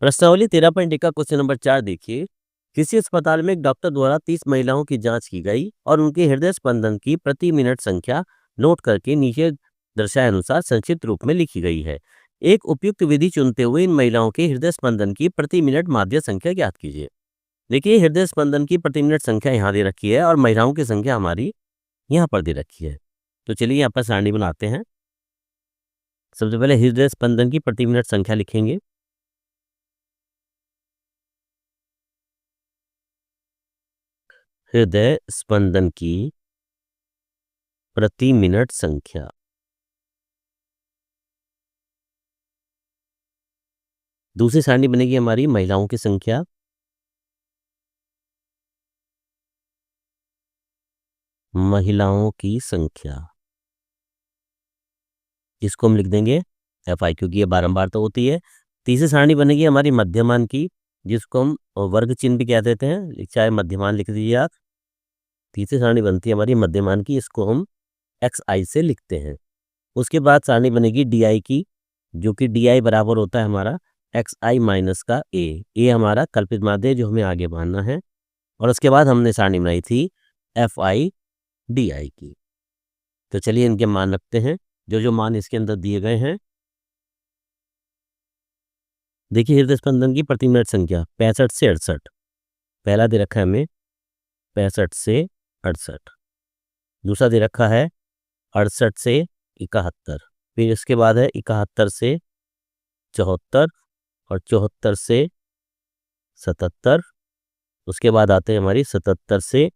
प्रश्नावली 13.1 का question number 4 देखिए। किसी अस्पताल में एक डॉक्टर द्वारा 30 महिलाओं की जांच की गई और उनके हृदय स्पंदन की प्रति मिनट संख्या नोट करके नीचे दर्शाए अनुसार संक्षिप्त रूप में लिखी गई है। एक उपयुक्त विधि चुनते हुए इन महिलाओं के हृदय स्पंदन की प्रति मिनट माध्य संख्या ज्ञात कीजिए। देखिए, हृदय स्पंदन की प्रति मिनट संख्या यहाँ दे रखी है और महिलाओं की संख्या हमारी यहाँ पर दे रखी है। तो चलिए यहाँ पर सारणी बनाते हैं। सबसे पहले हृदय स्पंदन की प्रति मिनट संख्या लिखेंगे। हृदय स्पंदन की प्रति मिनट संख्या। दूसरी सारणी बनेगी हमारी महिलाओं की संख्या। महिलाओं की संख्या, इसको हम लिख देंगे FI, क्योंकि ये बारंबार तो होती है। तीसरी सारणी बनेगी हमारी मध्यमान की, जिसको हम वर्ग चिन्ह भी कह देते हैं, चाहे मध्यमान लिख दीजिए आप। तीसरी सारणी बनती है हमारी मध्यमान की, इसको हम XI से लिखते हैं। उसके बाद सारणी बनेगी DI की, जो कि DI बराबर होता है हमारा XI माइनस का A। A हमारा कल्पित माध्य जो हमें आगे मानना है। और उसके बाद हमने सारणी बनाई थी FI DI की। तो चलिए इनके मान रखते हैं, जो जो मान इसके अंदर दिए गए हैं। देखिए, हृदय स्पंदन की प्रति मिनट संख्या 65 से 68। पहला दे रखा है हमें 65 से 68। दूसरा दे रखा है 68 से 71। फिर इसके बाद है 71 से 74 और 74 से 77। उसके बाद आते हैं हमारी 77 से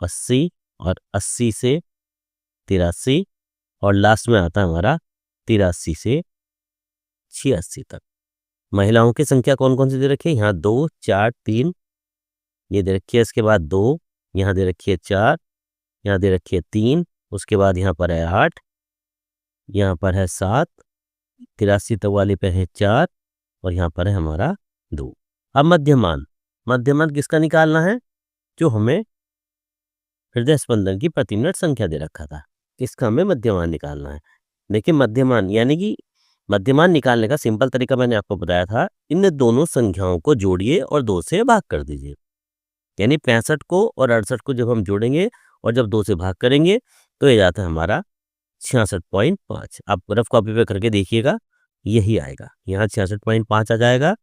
80 और 80 से 83 और लास्ट में आता है हमारा 83 से 86 तक। महिलाओं की संख्या कौन कौन सी दे रखी है? यहाँ 2, 4, 3 ये दे रखी है। इसके बाद 2, यहाँ दे रखी है 4, यहाँ दे रखी है 3, उसके बाद यहाँ पर है 8, यहाँ पर है 7, 83 तक वाले पे है 4 और यहाँ पर है हमारा 2। अब मध्यमान, मध्यमान किसका निकालना है? जो हमें हृदय स्पंदन की प्रति मिनट संख्या दे रखा था, इसका हमें मध्यमान निकालना है। देखिए, मध्यमान यानी कि मध्यमान निकालने का सिंपल तरीका मैंने आपको बताया था। इन दोनों संख्याओं को जोड़िए और 2 से भाग कर दीजिए। यानी 65 को और 68 को जब हम जोड़ेंगे और जब 2 से भाग करेंगे तो ये जाता है हमारा 66.5। आप रफ कॉपी पे करके देखिएगा, यही आएगा। यहाँ 66.5 आ जाएगा,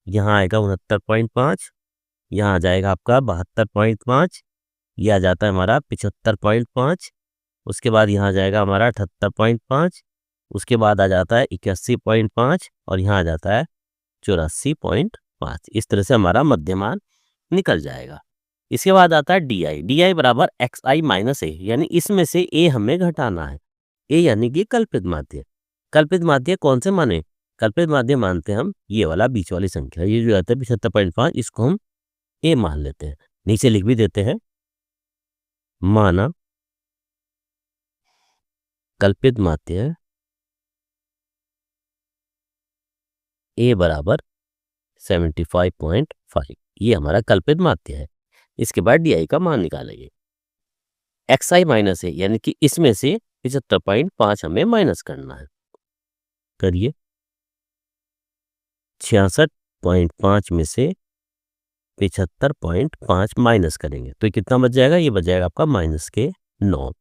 यहाँ आएगा 69.5, यहाँ आ जाएगा आपका 72.5, यह आ जाता है हमारा 75.5। उसके बाद यहाँ आ जाएगा हमारा 78.5, उसके बाद आ जाता है 81.5 और यहाँ आ जाता है 84.5। इस तरह से हमारा मध्यमान निकल जाएगा। इसके बाद आता है DI। DI बराबर XI माइनस A, यानी इसमें से A हमें घटाना है। A यानी कि कल्पित माध्य। कल्पित माध्य कौन से माने? कल्पित माध्य मानते हैं हम ये वाला बीच वाली संख्या, ये जो आता है 75.5, इसको हम A मान लेते हैं। नीचे लिख भी देते हैं, माना कल्पित माध्य A बराबर 75.5, ये हमारा कल्पित माध्य है। इसके बाद DI का मान निकालेंगे। XI माइनस है, यानी कि इसमें से 75.5 हमें माइनस करना है। करिए, 66.5 में से 75.5 माइनस करेंगे तो कितना बच जाएगा? ये बच जाएगा आपका माइनस के 9।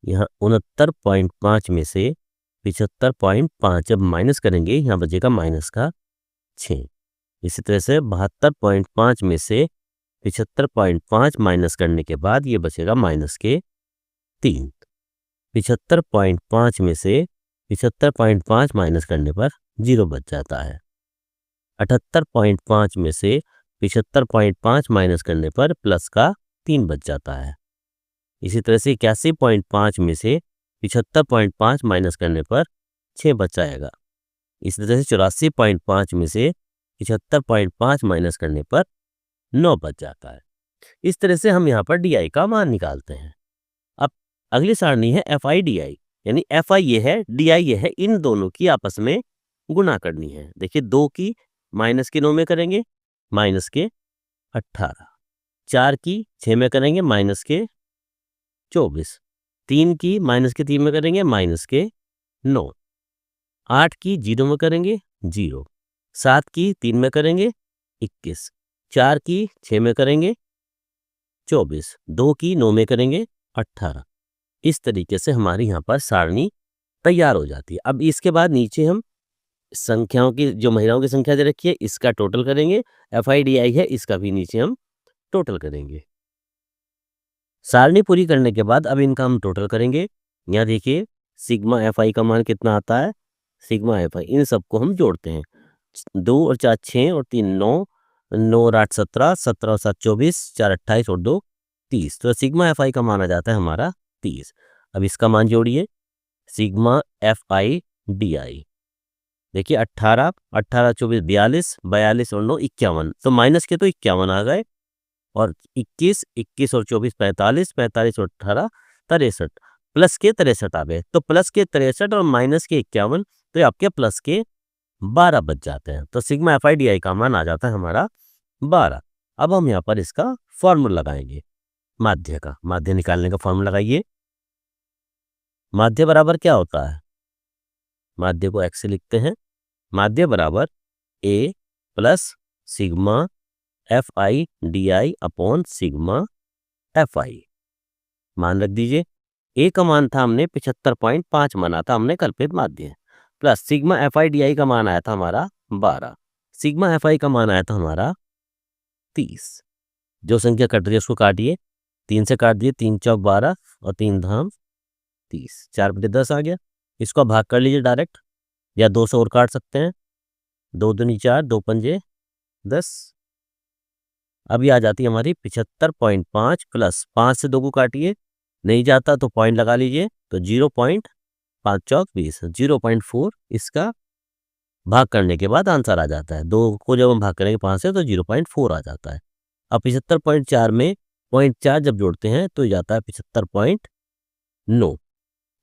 यहाँ 69.5 में से 75.5 जब माइनस करेंगे, यहाँ बचेगा माइनस का 6। इसी तरह से 72.5 में से 75.5 माइनस करने के बाद ये बचेगा माइनस के 3। 75.5 में से 75.5 माइनस करने पर 0 बच जाता है। 78.5 में से 75.5 माइनस करने पर प्लस का 3 बच जाता है। इसी तरह से 81.5 में से 75.5 माइनस करने पर 6 बच जाएगा। इसी तरह से 84.5 में से 75.5 माइनस करने पर 9 बच जाता है। इस तरह से हम यहाँ पर DI का मान निकालते हैं। अब अगली सारणी है FI DI, यानी FI ये है, DI ये है, इन दोनों की आपस में गुणा करनी है। देखिए, 2 की माइनस के 9 में करेंगे माइनस के 18, 4 की 6 में करेंगे माइनस के 24, 3 की माइनस के 3 में करेंगे माइनस के 9, 8 की 0 में करेंगे 0, 7 की 3 में करेंगे 21, 4 की 6 में करेंगे 24, 2 की 9 में करेंगे 18। इस तरीके से हमारी यहाँ पर सारणी तैयार हो जाती है। अब इसके बाद नीचे हम संख्याओं की, जो महिलाओं की संख्या दे रखी है, इसका टोटल करेंगे। FIDI है, इसका भी नीचे हम टोटल करेंगे। सारणी पूरी करने के बाद अब इनका हम टोटल करेंगे। यहाँ देखिए सिग्मा FI का मान कितना आता है, सिग्मा FI, इन सबको हम जोड़ते हैं। 2 और 4 6 और 3 9, 9 और 8 17, 17 और 7 24, 4 28 और 2 30। तो सिग्मा FI का मान आ जाता है हमारा 30। अब इसका मान जोड़िए, सिग्मा FIDI देखिए 18, 18 24 42, 42 और 9 51। तो माइनस के तो 51 आ गए, और 21, 21 और 24 45, 45 और 18 63, प्लस के 63 आ गए। तो प्लस के 63 और माइनस के 51, तो ये आपके प्लस के 12 बच जाते हैं। तो सिग्मा FIDI का मान आ जाता है हमारा 12। अब हम यहाँ पर इसका फॉर्मूला लगाएंगे, माध्य का। माध्य निकालने का फॉर्मूला लगाइए। माध्य बराबर क्या होता है, माध्य को x से लिखते हैं। माध्य बराबर a plus sigma FIDI upon sigma FI। मान रख दीजिए, a का मान था हमने 75.5 माना था हमने कल्पित माध्य, प्लस सिग्मा FIDI का मान आया था हमारा 12, सिग्मा FI का मान आया था हमारा 30। जो संख्या कट रही है उसको काटिए, 3 से काट दिए, 3 चौक 12 और 3 धाम 30, 4 बटे 10 आ गया। इसको भाग कर लीजिए डायरेक्ट, या 2 से और काट सकते हैं, 2 दूनी 4, 2 पंजे 10। अब ये आ जाती है हमारी 75.5, प्लस 5 से 2 को काटिए, नहीं जाता तो पॉइंट लगा लीजिए, तो 0.5 चौक 20, 0.4 इसका भाग करने के बाद आंसर आ जाता है। 2 को जब हम भाग करेंगे 5 से तो 0.4 आ जाता है। अब 75.4 में 0.4 जब जोड़ते हैं तो जाता है 75.9।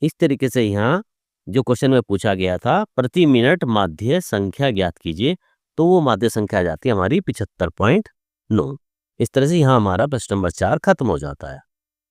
इस तरीके से यहाँ जो क्वेश्चन में पूछा गया था, प्रति मिनट माध्य संख्या ज्ञात कीजिए, तो वो माध्य संख्या आ जाती है हमारी 75.9। इस तरह से यहाँ हमारा प्रश्न नंबर 4 खत्म हो जाता है।